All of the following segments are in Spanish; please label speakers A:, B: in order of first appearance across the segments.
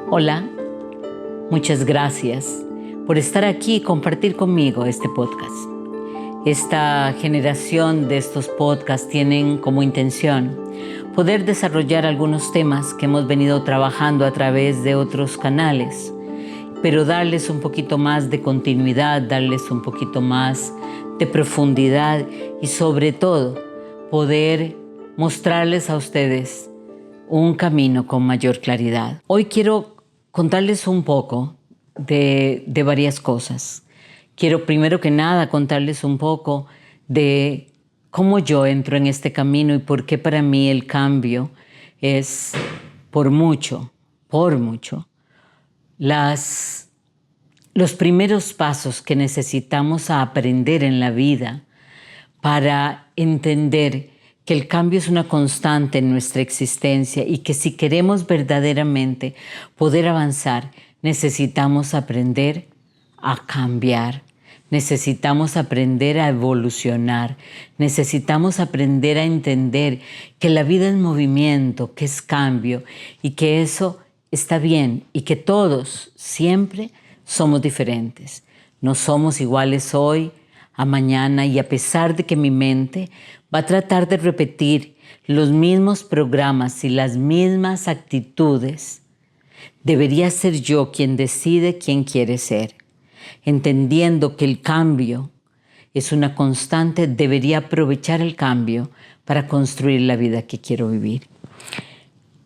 A: Hola, muchas gracias por estar aquí y compartir conmigo este podcast. Esta generación de estos podcasts tienen como intención poder desarrollar algunos temas que hemos venido trabajando a través de otros canales, pero darles un poquito más de continuidad, darles un poquito más de profundidad y sobre todo poder mostrarles a ustedes un camino con mayor claridad. Hoy quiero contarles un poco de varias cosas. Quiero primero que nada contarles un poco de cómo yo entro en este camino y por qué para mí el cambio es por mucho, los primeros pasos que necesitamos aprender en la vida para entender que el cambio es una constante en nuestra existencia y que si queremos verdaderamente poder avanzar, necesitamos aprender a cambiar, necesitamos aprender a evolucionar, necesitamos aprender a entender que la vida es movimiento, que es cambio y que eso está bien y que todos siempre somos diferentes. No somos iguales hoy, a mañana, y a pesar de que mi mente va a tratar de repetir los mismos programas y las mismas actitudes, debería ser yo quien decide quién quiere ser. Entendiendo que el cambio es una constante, debería aprovechar el cambio para construir la vida que quiero vivir.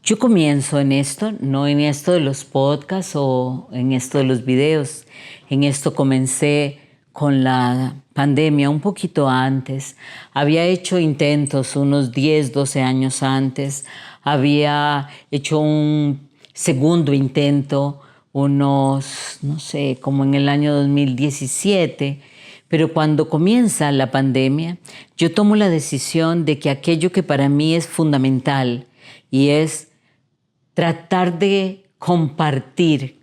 A: Yo comienzo en esto, no en esto de los podcasts o en esto de los videos. En esto comencé con la pandemia un poquito antes. Había hecho intentos unos 10, 12 años antes. Había hecho un segundo intento unos, no sé, como en el año 2017. Pero cuando comienza la pandemia, yo tomo la decisión de que aquello que para mí es fundamental y es tratar de compartir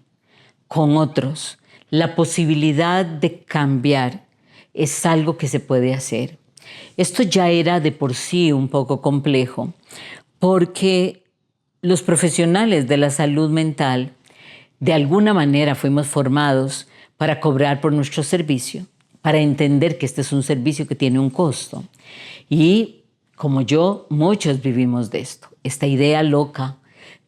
A: con otros la posibilidad de cambiar es algo que se puede hacer. Esto ya era de por sí un poco complejo porque los profesionales de la salud mental de alguna manera fuimos formados para cobrar por nuestro servicio, para entender que este es un servicio que tiene un costo. Y como yo, muchos vivimos de esto, esta idea loca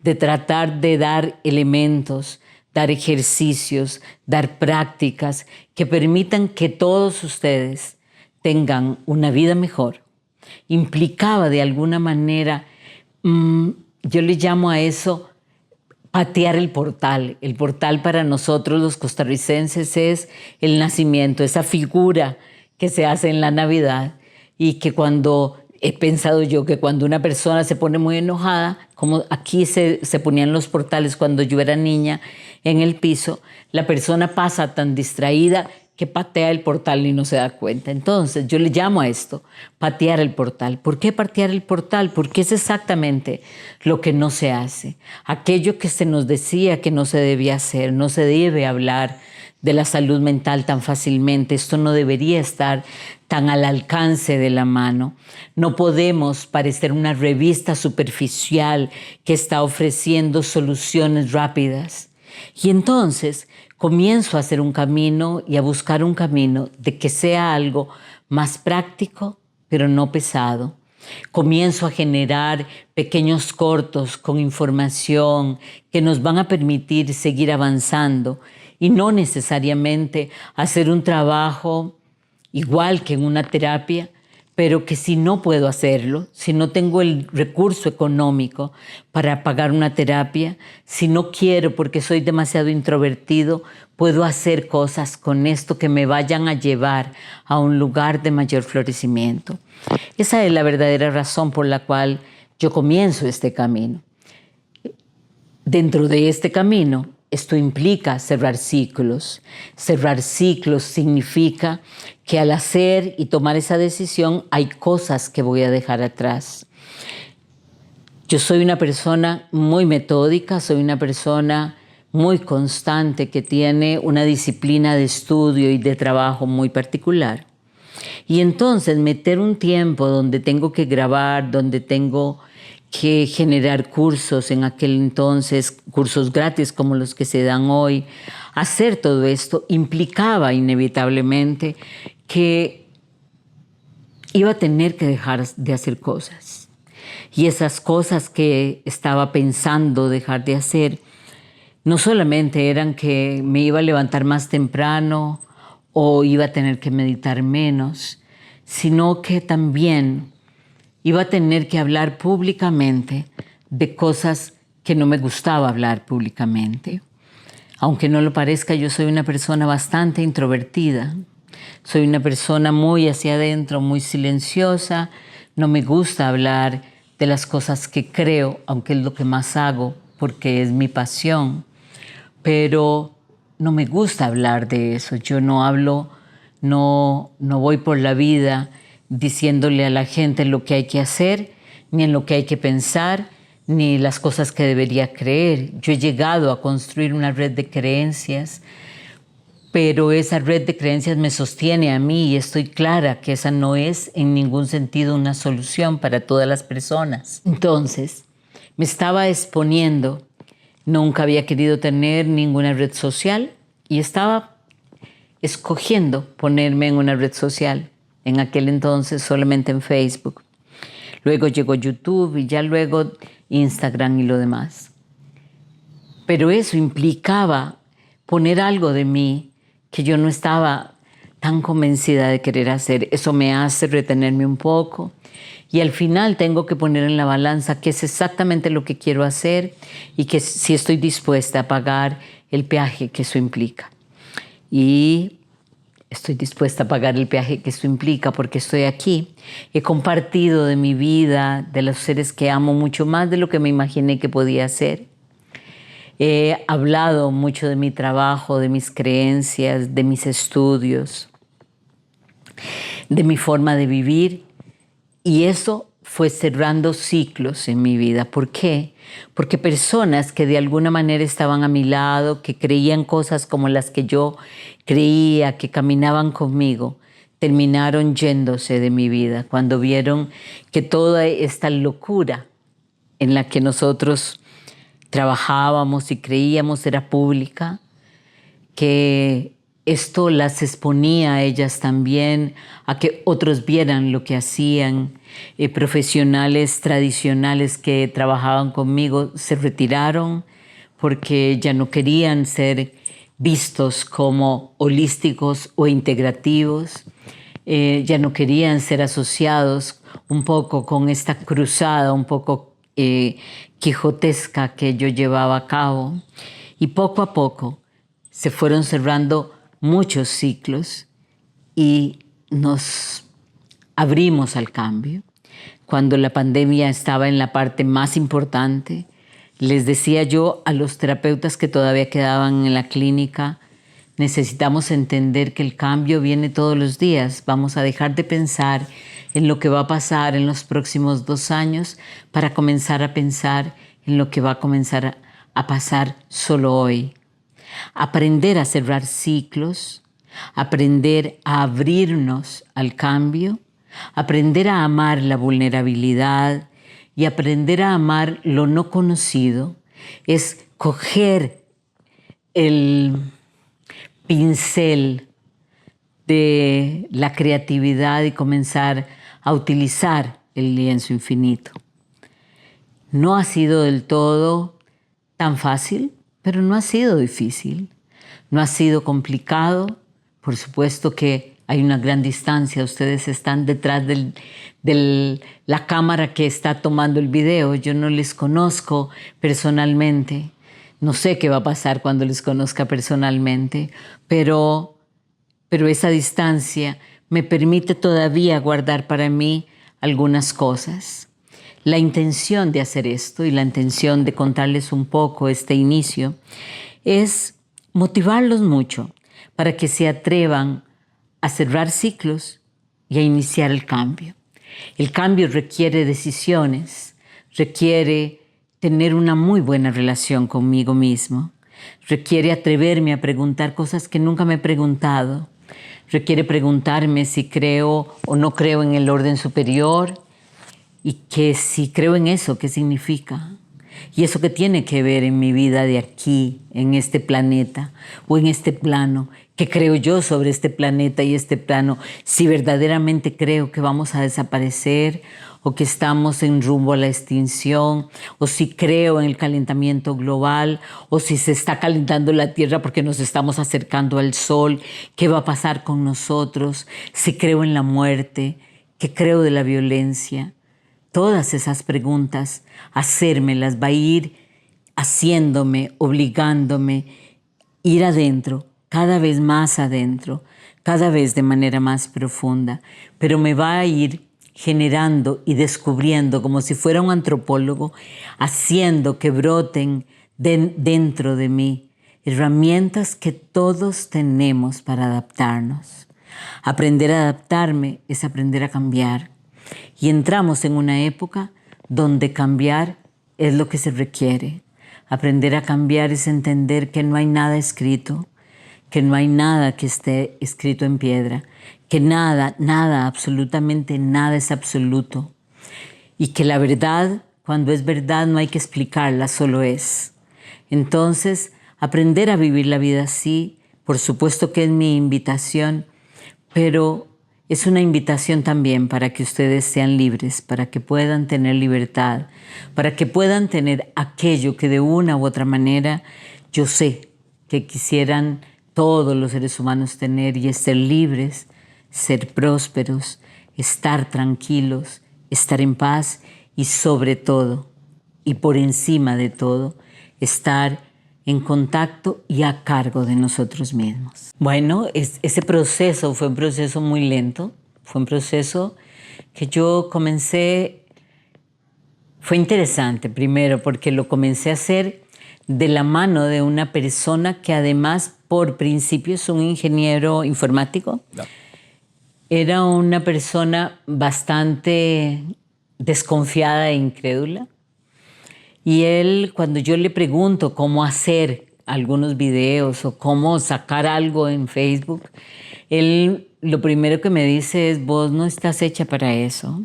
A: de tratar de dar elementos, dar ejercicios, dar prácticas que permitan que todos ustedes tengan una vida mejor. Implicaba de alguna manera, yo le llamo a eso patear el portal. El portal para nosotros los costarricenses es el nacimiento, esa figura que se hace en la Navidad y que he pensado yo que cuando una persona se pone muy enojada, como aquí se ponían los portales cuando yo era niña en el piso, la persona pasa tan distraída que patea el portal y no se da cuenta. Entonces yo le llamo a esto patear el portal. ¿Por qué patear el portal? Porque es exactamente lo que no se hace. Aquello que se nos decía que no se debía hacer, no se debe hablar de la salud mental tan fácilmente. Esto no debería estar tan al alcance de la mano. No podemos parecer una revista superficial que está ofreciendo soluciones rápidas. Y entonces comienzo a hacer un camino y a buscar un camino de que sea algo más práctico, pero no pesado. Comienzo a generar pequeños cortos con información que nos van a permitir seguir avanzando y no necesariamente hacer un trabajo igual que en una terapia, pero que si no puedo hacerlo, si no tengo el recurso económico para pagar una terapia, si no quiero porque soy demasiado introvertido, puedo hacer cosas con esto que me vayan a llevar a un lugar de mayor florecimiento. Esa es la verdadera razón por la cual yo comienzo este camino. Dentro de este camino, esto implica cerrar ciclos. Cerrar ciclos significa que al hacer y tomar esa decisión hay cosas que voy a dejar atrás. Yo soy una persona muy metódica, soy una persona muy constante que tiene una disciplina de estudio y de trabajo muy particular. Y entonces meter un tiempo donde tengo que grabar, donde tengo que generar cursos en aquel entonces, cursos gratis como los que se dan hoy. Hacer todo esto implicaba inevitablemente que iba a tener que dejar de hacer cosas. Y esas cosas que estaba pensando dejar de hacer no solamente eran que me iba a levantar más temprano o iba a tener que meditar menos, sino que también iba a tener que hablar públicamente de cosas que no me gustaba hablar públicamente. Aunque no lo parezca, yo soy una persona bastante introvertida. Soy una persona muy hacia adentro, muy silenciosa. No me gusta hablar de las cosas que creo, aunque es lo que más hago, porque es mi pasión. Pero no me gusta hablar de eso. Yo no hablo, no voy por la vida diciéndole a la gente lo que hay que hacer, ni en lo que hay que pensar, ni las cosas que debería creer. Yo he llegado a construir una red de creencias, pero esa red de creencias me sostiene a mí y estoy clara que esa no es en ningún sentido una solución para todas las personas. Entonces, me estaba exponiendo. Nunca había querido tener ninguna red social y estaba escogiendo ponerme en una red social. En aquel entonces solamente en Facebook. Luego llegó YouTube y ya luego Instagram y lo demás. Pero eso implicaba poner algo de mí que yo no estaba tan convencida de querer hacer. Eso me hace retenerme un poco. Y al final tengo que poner en la balanza qué es exactamente lo que quiero hacer y que si estoy dispuesta a pagar el peaje que eso implica. Y estoy dispuesta a pagar el peaje que eso implica porque estoy aquí. He compartido de mi vida, de los seres que amo, mucho más de lo que me imaginé que podía hacer. He hablado mucho de mi trabajo, de mis creencias, de mis estudios, de mi forma de vivir. Y eso fue cerrando ciclos en mi vida. ¿Por qué? Porque personas que de alguna manera estaban a mi lado, que creían cosas como las que yo creía, que caminaban conmigo, terminaron yéndose de mi vida cuando vieron que toda esta locura en la que nosotros trabajábamos y creíamos era pública, que esto las exponía a ellas también, a que otros vieran lo que hacían. Profesionales tradicionales que trabajaban conmigo se retiraron porque ya no querían ser vistos como holísticos o integrativos. Ya no querían ser asociados un poco con esta cruzada un poco quijotesca que yo llevaba a cabo. Y poco a poco se fueron cerrando muchos ciclos y nos abrimos al cambio. Cuando la pandemia estaba en la parte más importante, les decía yo a los terapeutas que todavía quedaban en la clínica, necesitamos entender que el cambio viene todos los días. Vamos a dejar de pensar en lo que va a pasar en los próximos 2 años para comenzar a pensar en lo que va a comenzar a pasar solo hoy. Aprender a cerrar ciclos, aprender a abrirnos al cambio, aprender a amar la vulnerabilidad y aprender a amar lo no conocido es coger el pincel de la creatividad y comenzar a utilizar el lienzo infinito. No ha sido del todo tan fácil, pero no ha sido difícil, no ha sido complicado. Por supuesto que hay una gran distancia, ustedes están detrás de la cámara que está tomando el video. Yo no les conozco personalmente, no sé qué va a pasar cuando les conozca personalmente, pero esa distancia me permite todavía guardar para mí algunas cosas. La intención de hacer esto y la intención de contarles un poco este inicio es motivarlos mucho para que se atrevan a cerrar ciclos y a iniciar el cambio. El cambio requiere decisiones, requiere tener una muy buena relación conmigo mismo, requiere atreverme a preguntar cosas que nunca me he preguntado, requiere preguntarme si creo o no creo en el orden superior, Y que si creo en eso, ¿qué significa? Y eso que tiene que ver en mi vida de aquí, en este planeta o en este plano. ¿Qué creo yo sobre este planeta y este plano? Si verdaderamente creo que vamos a desaparecer o que estamos en rumbo a la extinción, o si creo en el calentamiento global, o si se está calentando la Tierra porque nos estamos acercando al Sol, ¿qué va a pasar con nosotros? Si creo en la muerte, ¿qué creo de la violencia? Todas esas preguntas, hacérmelas va a ir haciéndome, obligándome, ir adentro, cada vez más adentro, cada vez de manera más profunda, pero me va a ir generando y descubriendo, como si fuera un antropólogo, haciendo que broten dentro de mí herramientas que todos tenemos para adaptarnos. Aprender a adaptarme es aprender a cambiar. Y entramos en una época donde cambiar es lo que se requiere. Aprender a cambiar es entender que no hay nada escrito, que no hay nada que esté escrito en piedra, que nada, absolutamente nada es absoluto. Y que la verdad, cuando es verdad, no hay que explicarla, solo es. Entonces, aprender a vivir la vida así, por supuesto que es mi invitación, pero es una invitación también para que ustedes sean libres, para que puedan tener libertad, para que puedan tener aquello que de una u otra manera yo sé que quisieran todos los seres humanos tener, y es ser libres, ser prósperos, estar tranquilos, estar en paz y sobre todo, y por encima de todo, estar en contacto y a cargo de nosotros mismos. Bueno, ese proceso fue un proceso muy lento, fue un proceso que yo comencé, fue interesante primero porque lo comencé a hacer de la mano de una persona que además por principio es un ingeniero informático. No. Era una persona bastante desconfiada e incrédula. Y él, cuando yo le pregunto cómo hacer algunos videos o cómo sacar algo en Facebook, él lo primero que me dice es: vos no estás hecha para eso.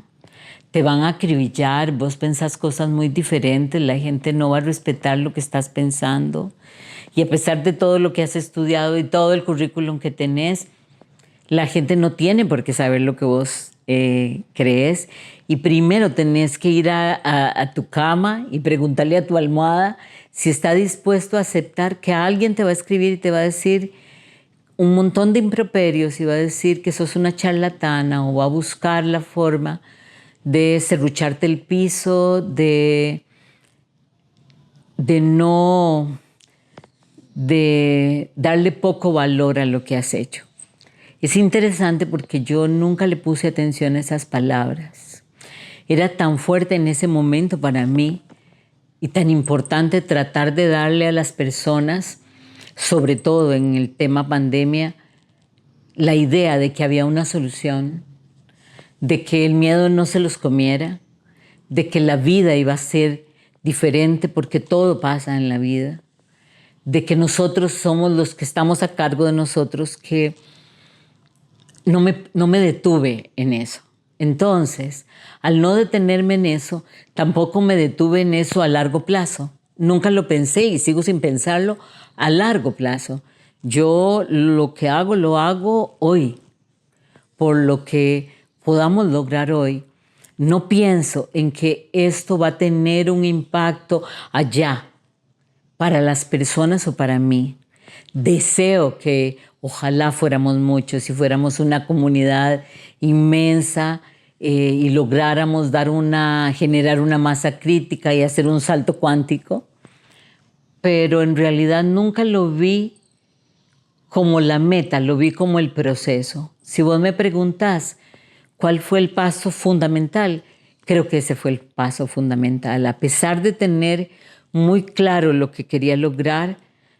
A: Te van a acribillar, vos pensás cosas muy diferentes, la gente no va a respetar lo que estás pensando. Y a pesar de todo lo que has estudiado y todo el currículum que tenés, la gente no tiene por qué saber lo que vos crees. Y primero tenés que ir a tu cama y preguntarle a tu almohada si está dispuesto a aceptar que alguien te va a escribir y te va a decir un montón de improperios y va a decir que sos una charlatana, o va a buscar la forma de serrucharte el piso, de darle poco valor a lo que has hecho. Es interesante porque yo nunca le puse atención a esas palabras. Era tan fuerte en ese momento para mí y tan importante tratar de darle a las personas, sobre todo en el tema pandemia, la idea de que había una solución, de que el miedo no se los comiera, de que la vida iba a ser diferente porque todo pasa en la vida, de que nosotros somos los que estamos a cargo de nosotros, que no me detuve en eso. Entonces, al no detenerme en eso, tampoco me detuve en eso a largo plazo. Nunca lo pensé y sigo sin pensarlo a largo plazo. Yo lo que hago, lo hago hoy, por lo que podamos lograr hoy. No pienso en que esto va a tener un impacto allá para las personas o para mí. Deseo que ojalá fuéramos muchos y fuéramos una comunidad inmensa y lográramos generar una masa crítica y hacer un salto cuántico. Pero en realidad nunca lo vi como la meta, lo vi como el proceso. Si vos me preguntás cuál fue el paso fundamental, creo que ese fue el paso fundamental. A pesar de tener muy claro lo que quería lograr,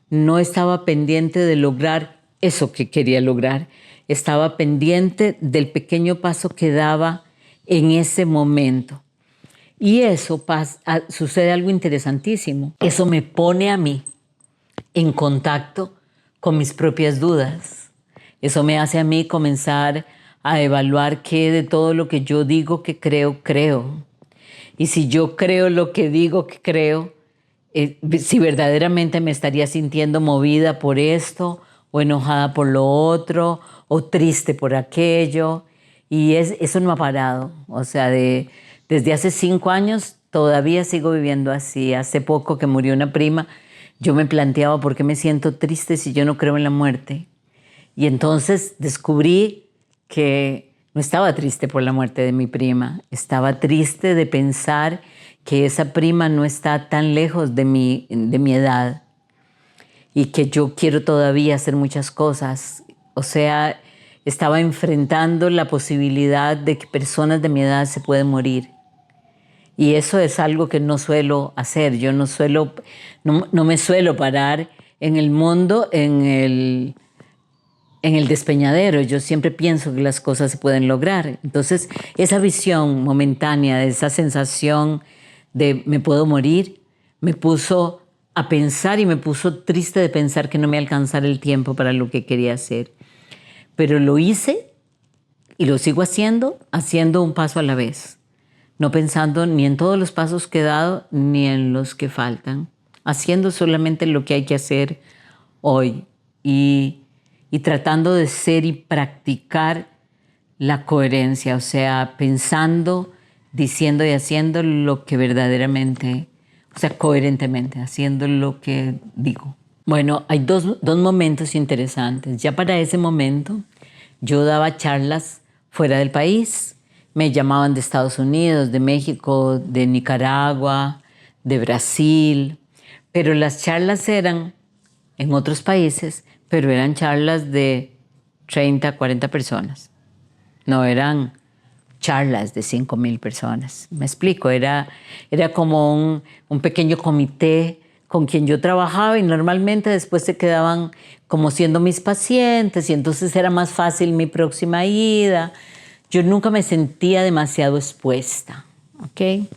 A: no estaba pendiente de lograr eso que quería lograr. Estaba pendiente del pequeño paso que daba en ese momento. Y eso sucede algo interesantísimo. Eso me pone a mí en contacto con mis propias dudas. Eso me hace a mí comenzar a evaluar qué de todo lo que yo digo que creo. Y si yo creo lo que digo que creo, si verdaderamente me estaría sintiendo movida por esto, o enojada por lo otro, o triste por aquello. Y eso no ha parado. O sea, desde hace 5 años todavía sigo viviendo así. Hace poco que murió una prima, yo me planteaba por qué me siento triste si yo no creo en la muerte. Y entonces descubrí que no estaba triste por la muerte de mi prima, estaba triste de pensar que esa prima no está tan lejos de mi edad y que yo quiero todavía hacer muchas cosas. O sea, estaba enfrentando la posibilidad de que personas de mi edad se pueden morir. Y eso es algo que no suelo hacer. Yo no me suelo parar en el mundo, en el despeñadero. Yo siempre pienso que las cosas se pueden lograr. Entonces, esa visión momentánea, esa sensación de me puedo morir, me puso a pensar y me puso triste de pensar que no me alcanzara el tiempo para lo que quería hacer. Pero lo hice y lo sigo haciendo un paso a la vez. No pensando ni en todos los pasos que he dado ni en los que faltan. Haciendo solamente lo que hay que hacer hoy. Y tratando de ser y practicar la coherencia, o sea, pensando, diciendo y haciendo lo que verdaderamente, o sea, coherentemente, haciendo lo que digo. Bueno, hay dos momentos interesantes. Ya para ese momento yo daba charlas fuera del país. Me llamaban de Estados Unidos, de México, de Nicaragua, de Brasil, pero las charlas eran en otros países, pero eran charlas de 30, 40 personas. No eran charlas de 5,000 personas. Me explico, era como un pequeño comité con quien yo trabajaba y normalmente después se quedaban como siendo mis pacientes y entonces era más fácil mi próxima ida. Yo nunca me sentía demasiado expuesta, ¿ok?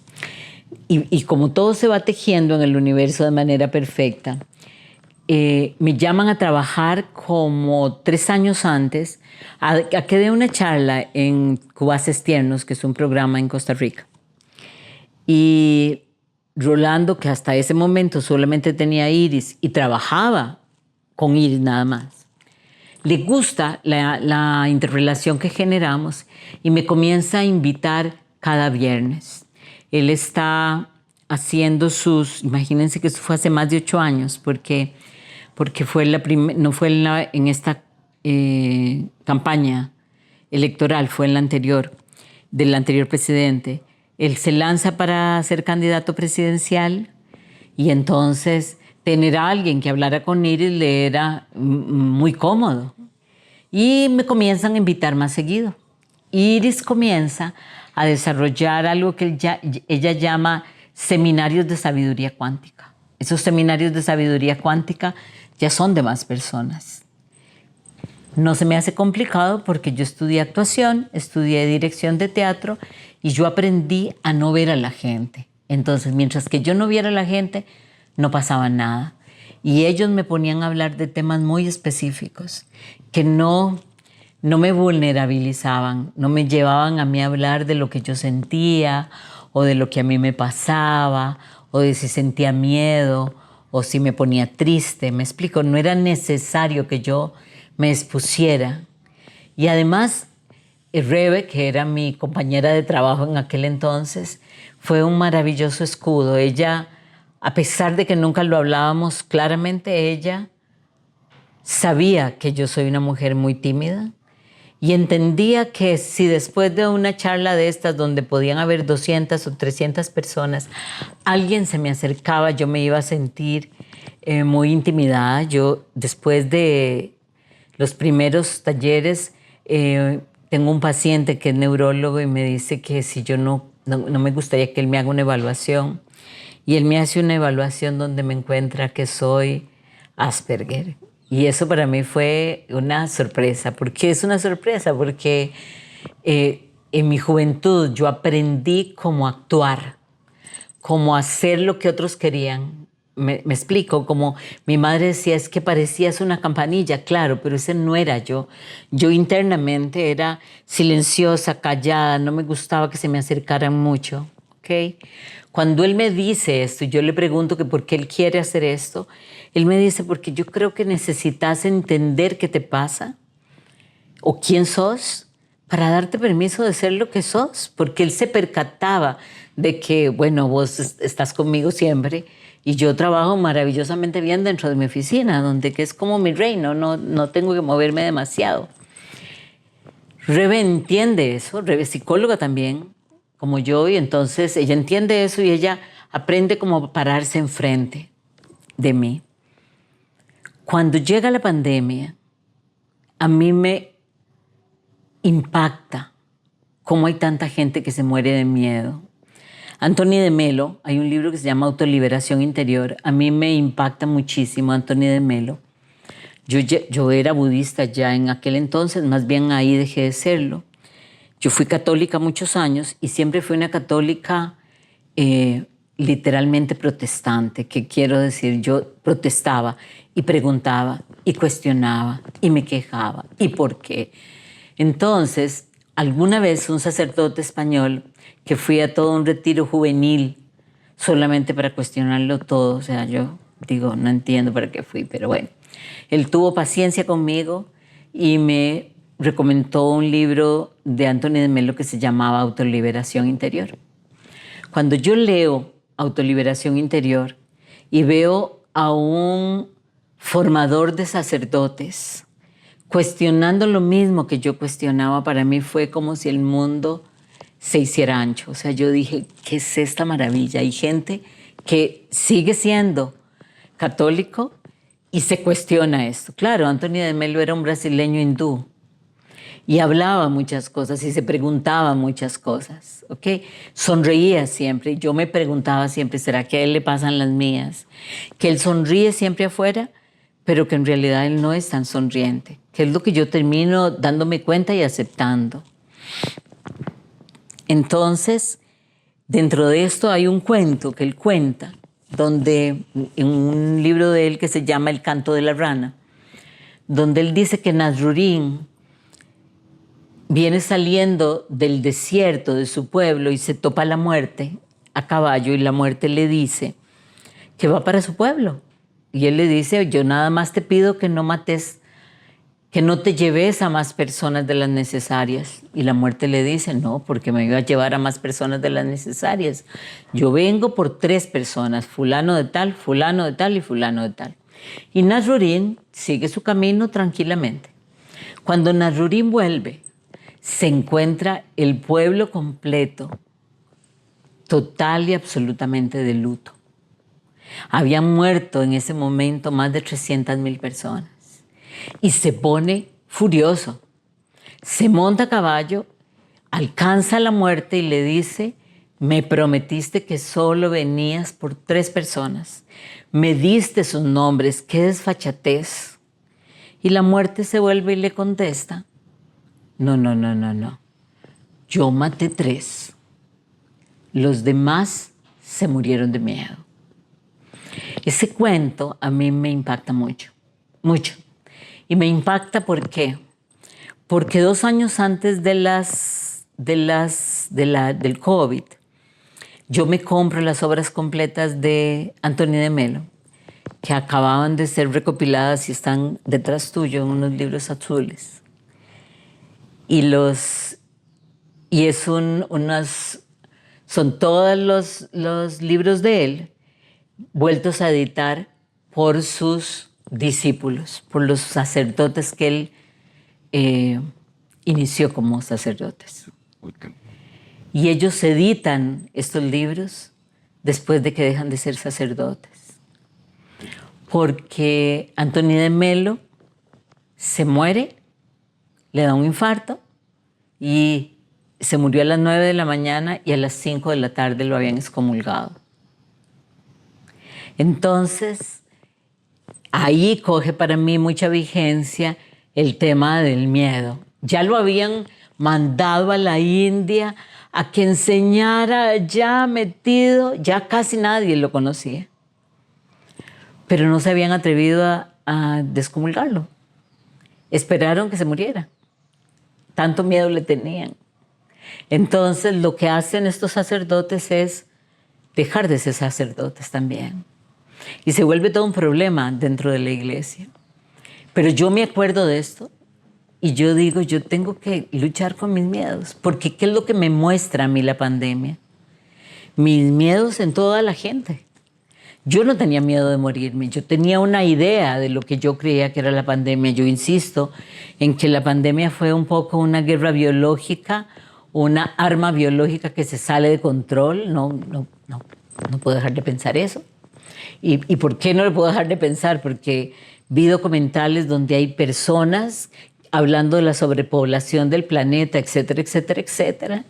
A: Y como todo se va tejiendo en el universo de manera perfecta, me llaman a trabajar como 3 años antes a que dé una charla en Cubaces Tiernos, que es un programa en Costa Rica. Y Rolando, que hasta ese momento solamente tenía Iris y trabajaba con Iris nada más, le gusta la interrelación que generamos y me comienza a invitar cada viernes. Él está haciendo imagínense que eso fue hace más de 8 años, porque fue no fue en esta campaña electoral, fue en la anterior, del anterior presidente. Él se lanza para ser candidato presidencial y entonces tener a alguien que hablara con Iris le era muy cómodo. Y me comienzan a invitar más seguido. Iris comienza a desarrollar algo que ella llama seminarios de sabiduría cuántica. Esos seminarios de sabiduría cuántica ya son de más personas. No se me hace complicado porque yo estudié actuación, estudié dirección de teatro y yo aprendí a no ver a la gente. Entonces, mientras que yo no viera a la gente, no pasaba nada. Y ellos me ponían a hablar de temas muy específicos que no me vulnerabilizaban, no me llevaban a mí a hablar de lo que yo sentía o de lo que a mí me pasaba o de si sentía miedo o si me ponía triste. Me explico, no era necesario que yo me expusiera. Y además, Rebe, que era mi compañera de trabajo en aquel entonces, fue un maravilloso escudo. Ella, a pesar de que nunca lo hablábamos claramente, ella sabía que yo soy una mujer muy tímida y entendía que si después de una charla de estas donde podían haber 200 o 300 personas, alguien se me acercaba, yo me iba a sentir muy intimidada. Yo, después de los primeros talleres, tengo un paciente que es neurólogo y me dice que si yo no me gustaría que él me haga una evaluación. Y él me hace una evaluación donde me encuentra que soy Asperger. Y eso para mí fue una sorpresa. ¿Por qué es una sorpresa? Porque en mi juventud yo aprendí cómo actuar, cómo hacer lo que otros querían. Me explico, como mi madre decía, es que parecías una campanilla, claro, pero ese no era yo. Yo internamente era silenciosa, callada, no me gustaba que se me acercaran mucho, ¿ok? Cuando él me dice esto, yo le pregunto que por qué él quiere hacer esto, él me dice, porque yo creo que necesitas entender qué te pasa o quién sos para darte permiso de ser lo que sos, porque él se percataba de que, bueno, vos estás conmigo siempre y yo trabajo maravillosamente bien dentro de mi oficina, donde que es como mi reino, no tengo que moverme demasiado. Rebe entiende eso, Rebe es psicóloga también, como yo, y entonces ella entiende eso y ella aprende como a pararse enfrente de mí. Cuando llega la pandemia, a mí me impacta cómo hay tanta gente que se muere de miedo. Anthony de Melo, hay un libro que se llama Autoliberación Interior. A mí me impacta muchísimo Anthony de Melo. Yo era budista ya en aquel entonces, más bien ahí dejé de serlo. Yo fui católica muchos años y siempre fui una católica literalmente protestante. ¿Qué quiero decir? Yo protestaba y preguntaba y cuestionaba y me quejaba. ¿Y por qué? Entonces, alguna vez un sacerdote español que fui a todo un retiro juvenil solamente para cuestionarlo todo, o sea, yo digo, no entiendo para qué fui, pero bueno, él tuvo paciencia conmigo y me recomendó un libro de Anthony de Melo que se llamaba Autoliberación Interior. Cuando yo leo Autoliberación Interior y veo a un formador de sacerdotes cuestionando lo mismo que yo cuestionaba, para mí fue como si el mundo se hiciera ancho. O sea, yo dije, ¿qué es esta maravilla? Hay gente que sigue siendo católico y se cuestiona esto. Claro, Anthony de Melo era un brasileño hindú y hablaba muchas cosas y se preguntaba muchas cosas, ¿ok? Sonreía siempre. Yo me preguntaba siempre, ¿será que a él le pasan las mías? Que él sonríe siempre afuera, pero que en realidad él no es tan sonriente, que es lo que yo termino dándome cuenta y aceptando. Entonces, dentro de esto hay un cuento que él cuenta, donde en un libro de él que se llama El canto de la rana, donde él dice que Nasrurín viene saliendo del desierto de su pueblo y se topa la muerte a caballo y la muerte le dice que va para su pueblo. Y él le dice, yo nada más te pido que no mates, que no te lleves a más personas de las necesarias. Y la muerte le dice, no, porque me iba a llevar a más personas de las necesarias. Yo vengo por 3 personas, fulano de tal y fulano de tal. Y Nasrurín sigue su camino tranquilamente. Cuando Nasrurín vuelve, se encuentra el pueblo completo, total y absolutamente de luto. Habían muerto en ese momento más de 300.000 personas. Y se pone furioso. Se monta a caballo, alcanza la muerte y le dice, me prometiste que solo venías por 3 personas. Me diste sus nombres, qué desfachatez. Y la muerte se vuelve y le contesta, no. Yo maté 3. Los demás se murieron de miedo. Ese cuento a mí me impacta mucho, mucho. Y me impacta ¿por qué? Porque 2 años antes del COVID, yo me compro las obras completas de Anthony de Melo, que acababan de ser recopiladas y están detrás tuyo en unos libros azules. Son todos los libros de él vueltos a editar por sus discípulos, por los sacerdotes que él inició como sacerdotes. Y ellos editan estos libros después de que dejan de ser sacerdotes. Porque Anthony de Melo se muere, le da un infarto y se murió a las 9 de la mañana y a las 5 de la tarde lo habían excomulgado. Entonces, ahí coge para mí mucha vigencia el tema del miedo. Ya lo habían mandado a la India a que enseñara ya metido, ya casi nadie lo conocía. Pero no se habían atrevido a descomulgarlo. Esperaron que se muriera. Tanto miedo le tenían. Entonces, lo que hacen estos sacerdotes es dejar de ser sacerdotes también. Y se vuelve todo un problema dentro de la iglesia. Pero yo me acuerdo de esto y yo digo, yo tengo que luchar con mis miedos. Porque ¿qué es lo que me muestra a mí la pandemia? Mis miedos en toda la gente. Yo no tenía miedo de morirme, yo tenía una idea de lo que yo creía que era la pandemia. Yo insisto en que la pandemia fue un poco una guerra biológica, una arma biológica que se sale de control. No puedo dejar de pensar eso. ¿Y por qué no lo puedo dejar de pensar? Porque vi documentales donde hay personas hablando de la sobrepoblación del planeta, etcétera, etcétera, etcétera.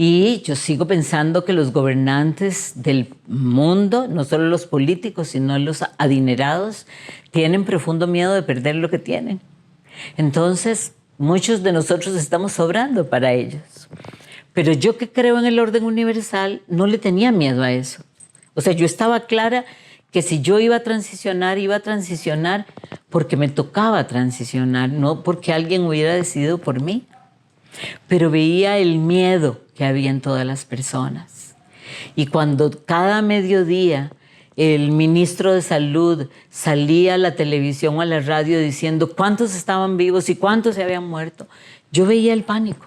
A: Y yo sigo pensando que los gobernantes del mundo, no solo los políticos, sino los adinerados, tienen profundo miedo de perder lo que tienen. Entonces, muchos de nosotros estamos sobrando para ellos. Pero yo que creo en el orden universal, no le tenía miedo a eso. O sea, yo estaba clara que si yo iba a transicionar porque me tocaba transicionar, no porque alguien hubiera decidido por mí. Pero veía el miedo que había en todas las personas. Y cuando cada mediodía el ministro de Salud salía a la televisión o a la radio diciendo cuántos estaban vivos y cuántos se habían muerto, yo veía el pánico.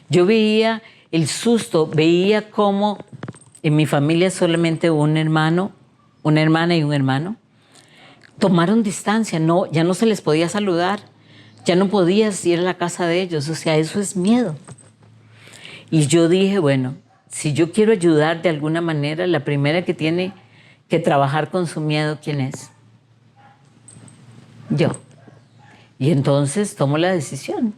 A: Yo veía el susto, veía cómo en mi familia solamente un hermano, una hermana y un hermano tomaron distancia, ya no se les podía saludar. Ya no podías ir a la casa de ellos, o sea, eso es miedo. Y yo dije, bueno, si yo quiero ayudar de alguna manera, la primera que tiene que trabajar con su miedo, ¿quién es? Yo. Y entonces tomo la decisión.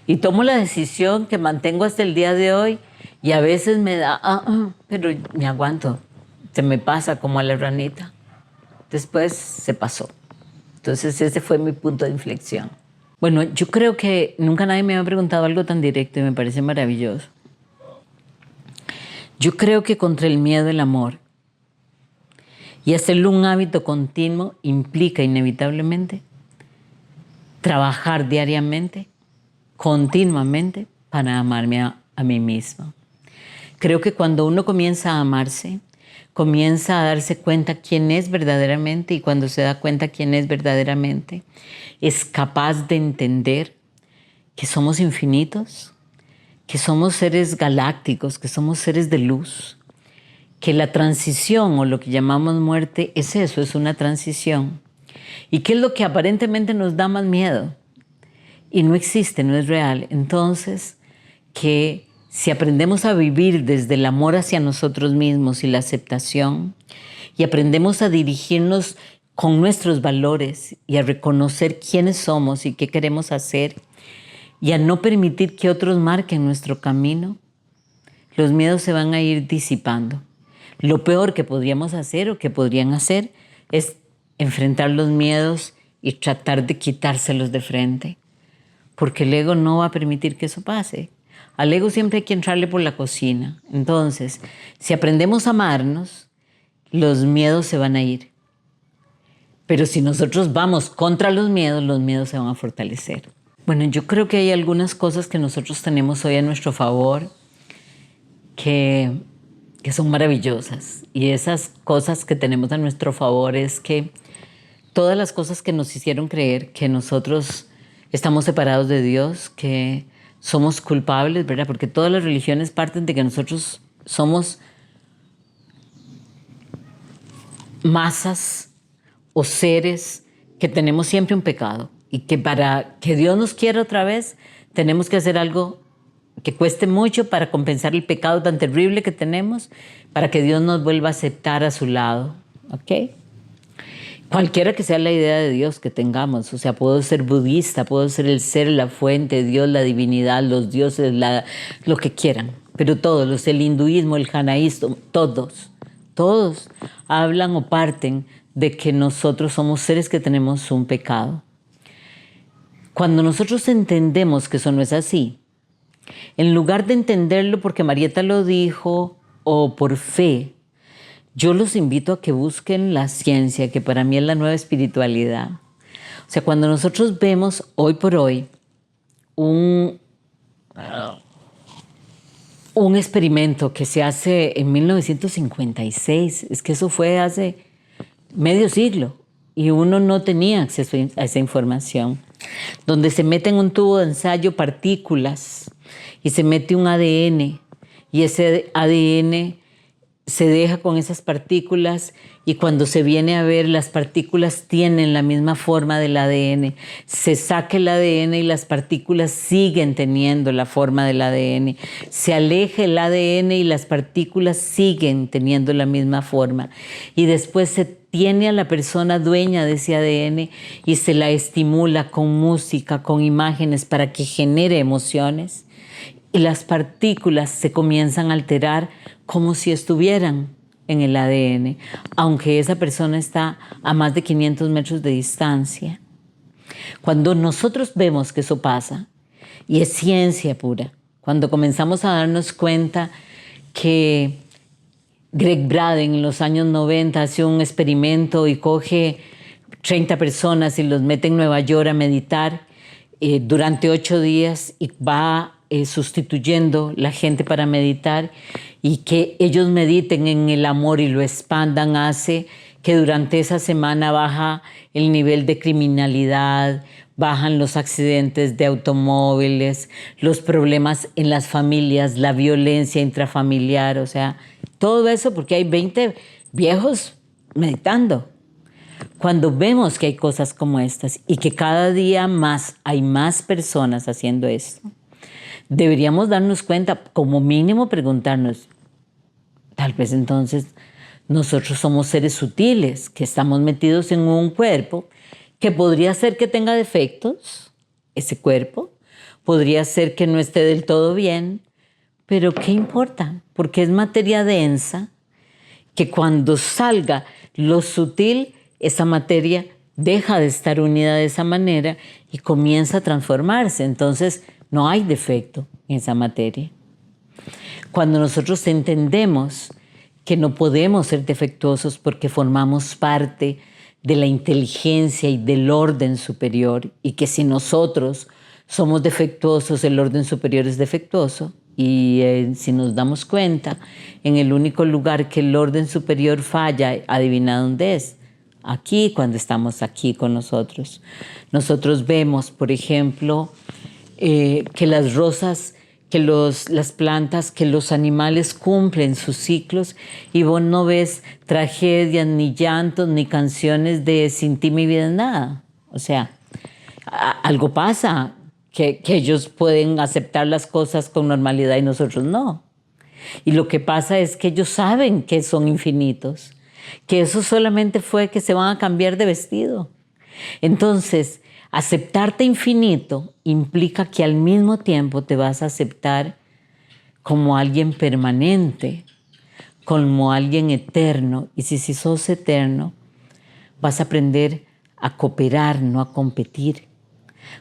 A: Y tomo la decisión que mantengo hasta el día de hoy y a veces me da, pero me aguanto. Se me pasa como a la ranita. Después se pasó. Entonces ese fue mi punto de inflexión. Bueno, yo creo que nunca nadie me había preguntado algo tan directo y me parece maravilloso. Yo creo que contra el miedo el amor y hacerlo un hábito continuo implica inevitablemente trabajar diariamente, continuamente, para amarme a mí misma. Creo que cuando uno comienza a amarse, comienza a darse cuenta quién es verdaderamente y cuando se da cuenta quién es verdaderamente, es capaz de entender que somos infinitos, que somos seres galácticos, que somos seres de luz, que la transición o lo que llamamos muerte es eso, es una transición. ¿Y qué es lo que aparentemente nos da más miedo? Y no existe, no es real. Entonces, que si aprendemos a vivir desde el amor hacia nosotros mismos y la aceptación, y aprendemos a dirigirnos con nuestros valores y a reconocer quiénes somos y qué queremos hacer, y a no permitir que otros marquen nuestro camino, los miedos se van a ir disipando. Lo peor que podríamos hacer o que podrían hacer es enfrentar los miedos y tratar de quitárselos de frente, porque el ego no va a permitir que eso pase. Al ego siempre hay que entrarle por la cocina. Entonces, si aprendemos a amarnos, los miedos se van a ir. Pero si nosotros vamos contra los miedos se van a fortalecer. Bueno, yo creo que hay algunas cosas que nosotros tenemos hoy a nuestro favor que son maravillosas. Y esas cosas que tenemos a nuestro favor es que todas las cosas que nos hicieron creer que nosotros estamos separados de Dios, que somos culpables, ¿verdad? Porque todas las religiones parten de que nosotros somos masas o seres que tenemos siempre un pecado y que para que Dios nos quiera otra vez tenemos que hacer algo que cueste mucho para compensar el pecado tan terrible que tenemos, para que Dios nos vuelva a aceptar a su lado, ¿ok? Cualquiera que sea la idea de Dios que tengamos, o sea, puedo ser budista, puedo ser el ser, la fuente, Dios, la divinidad, los dioses, lo que quieran, pero todos, el hinduismo, el janaísmo, todos hablan o parten de que nosotros somos seres que tenemos un pecado. Cuando nosotros entendemos que eso no es así, en lugar de entenderlo porque Marieta lo dijo o por fe, yo los invito a que busquen la ciencia, que para mí es la nueva espiritualidad. O sea, cuando nosotros vemos hoy por hoy un experimento que se hace en 1956, es que eso fue hace medio siglo y uno no tenía acceso a esa información, donde se mete en un tubo de ensayo partículas y se mete un ADN y ese ADN se deja con esas partículas y cuando se viene a ver las partículas tienen la misma forma del ADN. Se saca el ADN y las partículas siguen teniendo la forma del ADN. Se aleja el ADN y las partículas siguen teniendo la misma forma. Y después se tiene a la persona dueña de ese ADN y se la estimula con música, con imágenes para que genere emociones. Y las partículas se comienzan a alterar como si estuvieran en el ADN, aunque esa persona está a más de 500 metros de distancia. Cuando nosotros vemos que eso pasa, y es ciencia pura, cuando comenzamos a darnos cuenta que Greg Braden en los años 90 hace un experimento y coge 30 personas y los mete en Nueva York a meditar durante 8 días y va sustituyendo la gente para meditar y que ellos mediten en el amor y lo expandan, hace que durante esa semana baja el nivel de criminalidad, bajan los accidentes de automóviles, los problemas en las familias, la violencia intrafamiliar, o sea, todo eso porque hay 20 viejos meditando. Cuando vemos que hay cosas como estas y que cada día más hay más personas haciendo esto, deberíamos darnos cuenta, como mínimo preguntarnos, tal vez entonces nosotros somos seres sutiles, que estamos metidos en un cuerpo que podría ser que tenga defectos, ese cuerpo, podría ser que no esté del todo bien, pero ¿qué importa? Porque es materia densa que cuando salga lo sutil, esa materia deja de estar unida de esa manera y comienza a transformarse. Entonces, no hay defecto en esa materia. Cuando nosotros entendemos que no podemos ser defectuosos porque formamos parte de la inteligencia y del orden superior y que si nosotros somos defectuosos, el orden superior es defectuoso y si nos damos cuenta, en el único lugar que el orden superior falla, adivina dónde es. Aquí, cuando estamos aquí con nosotros. Nosotros vemos, por ejemplo, que las rosas, que las plantas, que los animales cumplen sus ciclos y vos no ves tragedias, ni llantos, ni canciones de sin ti mi vida es nada. O sea, algo pasa, que ellos pueden aceptar las cosas con normalidad y nosotros no. Y lo que pasa es que ellos saben que son infinitos, que eso solamente fue que se van a cambiar de vestido. Entonces, aceptarte infinito implica que al mismo tiempo te vas a aceptar como alguien permanente, como alguien eterno. Y si sos eterno, vas a aprender a cooperar, no a competir.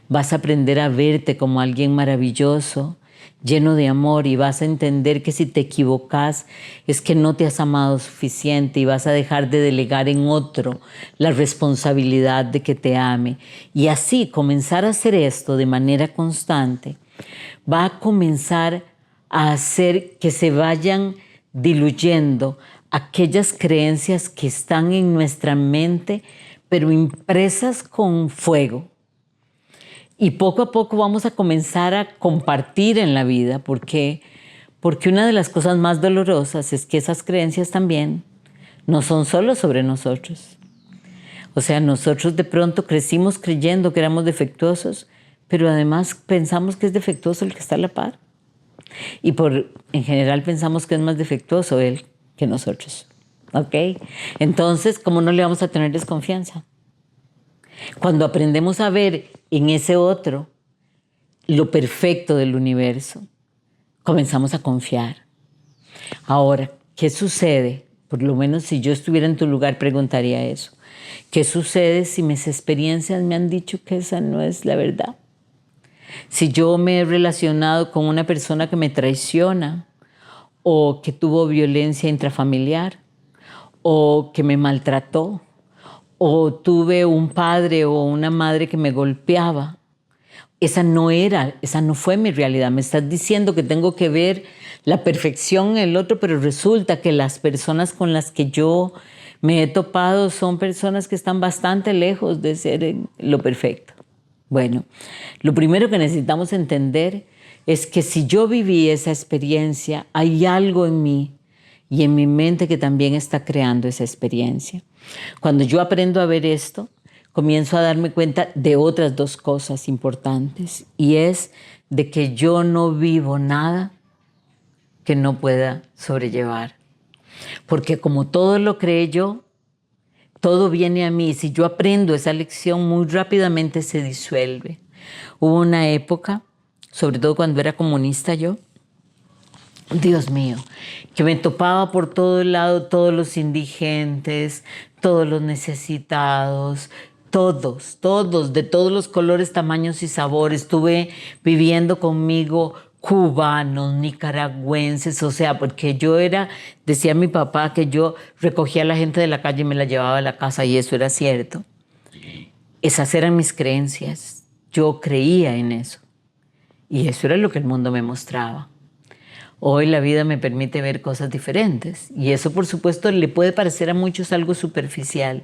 A: Vas a aprender a verte como alguien maravilloso, lleno de amor, y vas a entender que si te equivocas es que no te has amado suficiente y vas a dejar de delegar en otro la responsabilidad de que te ame. Y así comenzar a hacer esto de manera constante va a comenzar a hacer que se vayan diluyendo aquellas creencias que están en nuestra mente, pero impresas con fuego. Y poco a poco vamos a comenzar a compartir en la vida, porque una de las cosas más dolorosas es que esas creencias también no son solo sobre nosotros. O sea, nosotros de pronto crecimos creyendo que éramos defectuosos, pero además pensamos que es defectuoso el que está a la par. Y en general pensamos que es más defectuoso él que nosotros. ¿Ok? Entonces, ¿cómo no le vamos a tener desconfianza? Cuando aprendemos a ver en ese otro lo perfecto del universo, comenzamos a confiar. Ahora, ¿qué sucede? Por lo menos si yo estuviera en tu lugar preguntaría eso. ¿Qué sucede si mis experiencias me han dicho que esa no es la verdad? Si yo me he relacionado con una persona que me traiciona o que tuvo violencia intrafamiliar o que me maltrató, o tuve un padre o una madre que me golpeaba. Esa no fue mi realidad. Me estás diciendo que tengo que ver la perfección en el otro, pero resulta que las personas con las que yo me he topado son personas que están bastante lejos de ser lo perfecto. Bueno, lo primero que necesitamos entender es que si yo viví esa experiencia, hay algo en mí y en mi mente que también está creando esa experiencia. Cuando yo aprendo a ver esto, comienzo a darme cuenta de otras dos cosas importantes, y es de que yo no vivo nada que no pueda sobrellevar. Porque como todo lo creé yo, todo viene a mí. Si yo aprendo esa lección, muy rápidamente se disuelve. Hubo una época, sobre todo cuando era comunista yo, Dios mío, que me topaba por todo lado todos los indigentes, todos los necesitados, todos, de todos los colores, tamaños y sabores. Estuve viviendo conmigo cubanos, nicaragüenses, o sea, porque yo era, decía mi papá, que yo recogía a la gente de la calle y me la llevaba a la casa, y eso era cierto. Esas eran mis creencias. Yo creía en eso. Y eso era lo que el mundo me mostraba. Hoy la vida me permite ver cosas diferentes. Y eso, por supuesto, le puede parecer a muchos algo superficial.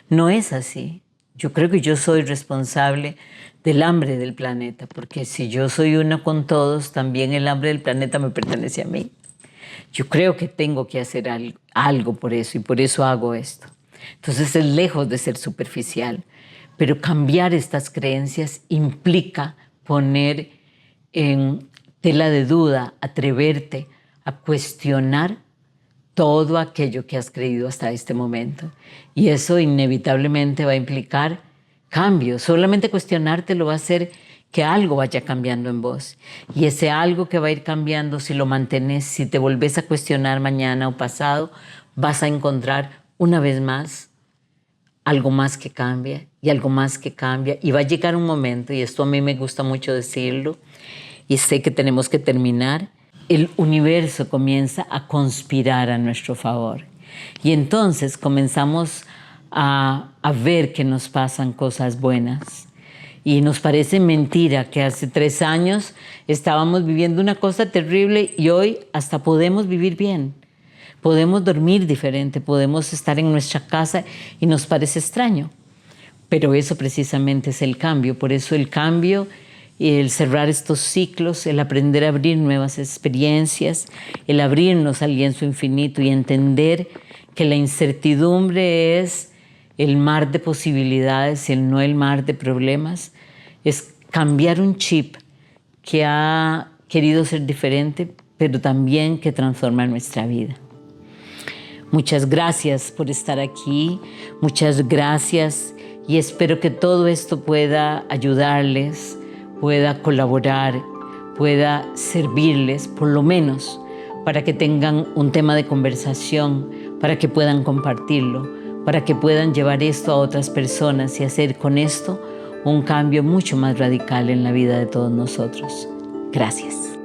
A: No es así. Yo creo que yo soy responsable del hambre del planeta, porque si yo soy una con todos, también el hambre del planeta me pertenece a mí. Yo creo que tengo que hacer algo por eso, y por eso hago esto. Entonces es lejos de ser superficial. Pero cambiar estas creencias implica poner en tela de duda, atreverte a cuestionar todo aquello que has creído hasta este momento. Y eso inevitablemente va a implicar cambio. Solamente cuestionártelo va a hacer que algo vaya cambiando en vos. Y ese algo que va a ir cambiando, si lo mantienes, si te volvés a cuestionar mañana o pasado, vas a encontrar una vez más algo más que cambia y algo más que cambia. Y va a llegar un momento, y esto a mí me gusta mucho decirlo, y sé que tenemos que terminar, el universo comienza a conspirar a nuestro favor. Y entonces comenzamos a ver que nos pasan cosas buenas. Y nos parece mentira que hace 3 años estábamos viviendo una cosa terrible y hoy hasta podemos vivir bien. Podemos dormir diferente, podemos estar en nuestra casa y nos parece extraño. Pero eso precisamente es el cambio. Por eso el cambio, el cerrar estos ciclos, el aprender a abrir nuevas experiencias, el abrirnos al lienzo infinito y entender que la incertidumbre es el mar de posibilidades y no el mar de problemas, es cambiar un chip que ha querido ser diferente, pero también que transforma nuestra vida. Muchas gracias por estar aquí, muchas gracias, y espero que todo esto pueda ayudarles, pueda colaborar, pueda servirles, por lo menos para que tengan un tema de conversación, para que puedan compartirlo, para que puedan llevar esto a otras personas y hacer con esto un cambio mucho más radical en la vida de todos nosotros. Gracias.